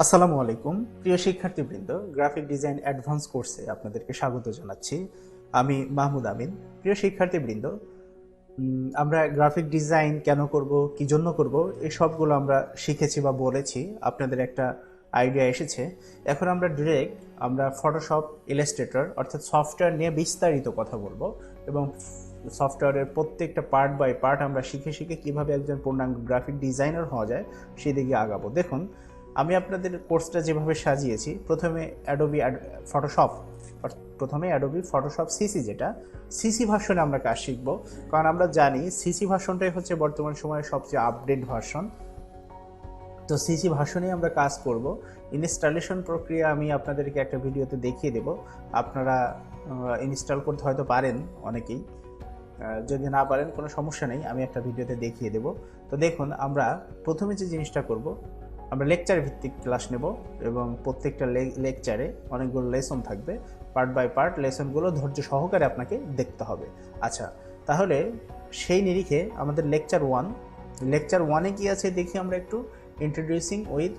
আসসালামু আলাইকুম প্রিয় শিক্ষার্থীবৃন্দ, গ্রাফিক ডিজাইন অ্যাডভান্স কোর্সে আপনাদেরকে স্বাগত জানাচ্ছি। আমি মাহমুদ আমিন। প্রিয় শিক্ষার্থীবৃন্দ, আমরা গ্রাফিক ডিজাইন কেন করব, কি জন্য করব, এই সবগুলো আমরা শিখেছি বা বলেছি, আপনাদের একটা আইডিয়া এসেছে। এখন আমরা ফটোশপ, ইলাস্ট্রেটর অর্থাৎ সফটওয়্যার নিয়ে বিস্তারিত কথা বলবো এবং সফটওয়্যারের প্রত্যেকটা পার্ট বাই পার্ট আমরা শিখে শিখে কীভাবে একজন পূর্ণাঙ্গ গ্রাফিক ডিজাইনার হওয়া যায় সেদিকে আগাবো। দেখুন, আমি আপনাদের কোর্সটা যেভাবে সাজিয়েছি, প্রথমে অ্যাডোবি ফটোশপ সিসি, যেটা সিসি ভার্সনে আমরা কাজ শিখব। কারণ আমরা জানি সিসি ভার্সনটাই হচ্ছে বর্তমান সময়ে সবচেয়ে আপডেট ভার্সন। তো সিসি ভার্সনেই আমরা কাজ করব। ইনস্টলেশন প্রক্রিয়া আমি আপনাদেরকে একটা ভিডিওতে দেখিয়ে দেব। আপনারা ইনস্টল করতে হয়তো পারেন অনেকেই, যদি না পারেন কোনো সমস্যা নেই, আমি একটা ভিডিওতে দেখিয়ে দেব। তো দেখুন, আমরা প্রথমে যে জিনিসটা করব, আমরা লেকচার ভিত্তিক ক্লাস নেব এবং প্রত্যেকটা লেকচারে অনেকগুলো লেসন থাকবে। পার্ট বাই পার্ট লেসনগুলো ধৈর্য সহকারে আপনাকে দেখতে হবে। আচ্ছা, তাহলে সেই নিরিখে আমাদের লেকচার ওয়ানে কি আছে দেখি আমরা একটু। ইন্ট্রোডিউসিং উইথ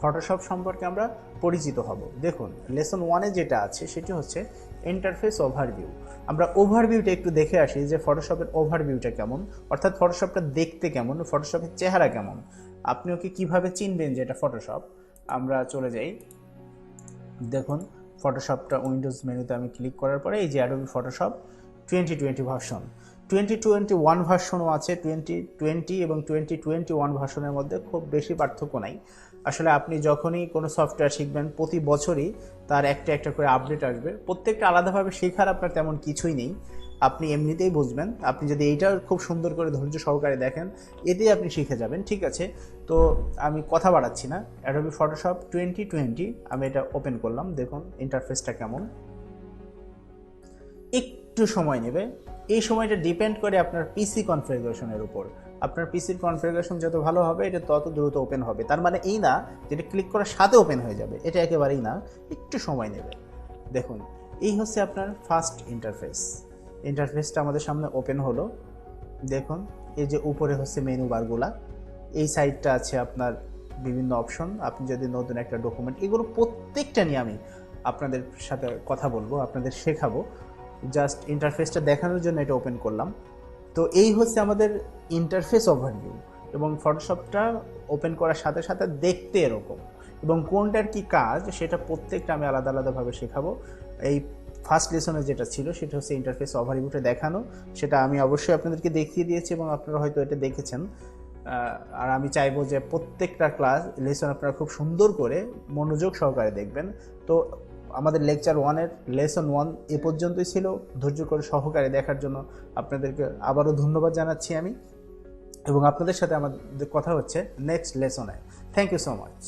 ফটোশপ সম্পর্কে আমরা পরিচিত হব। দেখুন, লেসন ওয়ানে যেটা আছে সেটি হচ্ছে ইন্টারফেস ওভারভিউ। আমরা ওভারভিউটা একটু দেখে আসি যে ফটোশপের ওভারভিউটা কেমন, অর্থাৎ ফটোশপটা দেখতে কেমন, ফটোশপের চেহারা কেমন, আপনি ওকে কীভাবে চিনবেন যে এটা ফটোশপ। আমরা চলে যাই। দেখুন, ফটোশপটা উইন্ডোজ মেনুতে আমি ক্লিক করার পরে এই যে অ্যাডোবি ফটোশপ 2020 ভার্সন, 2021 ভার্সনও আছে। 2020 এবং 2021 ভার্সনের মধ্যে খুব বেশি পার্থক্য নাই। আসলে আপনি যখনই কোনো সফটওয়্যার শিখবেন, প্রতি বছরই তার একটা একটা করে আপডেট আসবে। প্রত্যেকটা আলাদাভাবে শেখার আপনার তেমন কিছুই নেই, আপনি এমনিতেই বুঝবেন। আপনি যদি এইটা খুব সুন্দর করে ধৈর্য সহকারে দেখেন, এতেই আপনি শিখে যাবেন। ঠিক আছে, তো আমি কথা বাড়াচ্ছি না। অ্যাডোবি ফটোশপ 2020 আমি এটা ওপেন করলাম। দেখুন ইন্টারফেসটা কেমন। একটু সময় নেবে। এই সময়টা ডিপেন্ড করে আপনার পিসি কনফিগারেশনের উপর। আপনার পিসির কনফিগারেশন যত ভালো হবে, এটা তত দ্রুত ওপেন হবে। তার মানে এই না যেটা ক্লিক করার সাথে ওপেন হয়ে যাবে, এটা একেবারেই না, একটু সময় নেবে। দেখুন, এই হচ্ছে আপনার ফার্স্ট ইন্টারফেসটা আমাদের সামনে ওপেন হলো। দেখুন, এই যে উপরে হচ্ছে মেনু বারগুলা, এই সাইডটা আছে আপনার বিভিন্ন অপশন। আপনি যদি নতুন একটা ডকুমেন্ট, এগুলো প্রত্যেকটা নিয়ে আমি আপনাদের সাথে কথা বলবো, আপনাদের শেখাবো। জাস্ট ইন্টারফেসটা দেখানোর জন্য এটা ওপেন করলাম। তো এই হচ্ছে আমাদের ইন্টারফেস ওভারভিউ। এবং ফটোশপটা ওপেন করার সাথে সাথে দেখতে এরকম, এবং কোনটার কি কাজ সেটা প্রত্যেকটা আমি আলাদা আলাদাভাবে শেখাবো। এই ফার্স্ট লেসনে যেটা ছিল সেটা হচ্ছে ইন্টারফেস ওভারভিউটা দেখানো, সেটা আমি অবশ্যই আপনাদেরকে দেখিয়ে দিয়েছি এবং আপনারা হয়তো এটা দেখেছেন। আর আমি চাইবো যে প্রত্যেকটা লেসন আপনারা খুব সুন্দর করে মনোযোগ সহকারে দেখবেন। তো আমাদের লেকচার ওয়ানের লেসন 1 এ পর্যন্তই ছিল। ধৈর্য করে সহকারে দেখার জন্য আপনাদেরকে আবারও ধন্যবাদ জানাচ্ছি আমি, এবং আপনাদের সাথে আমাদের কথা হচ্ছে নেক্সট লেসনে। Thank you so much.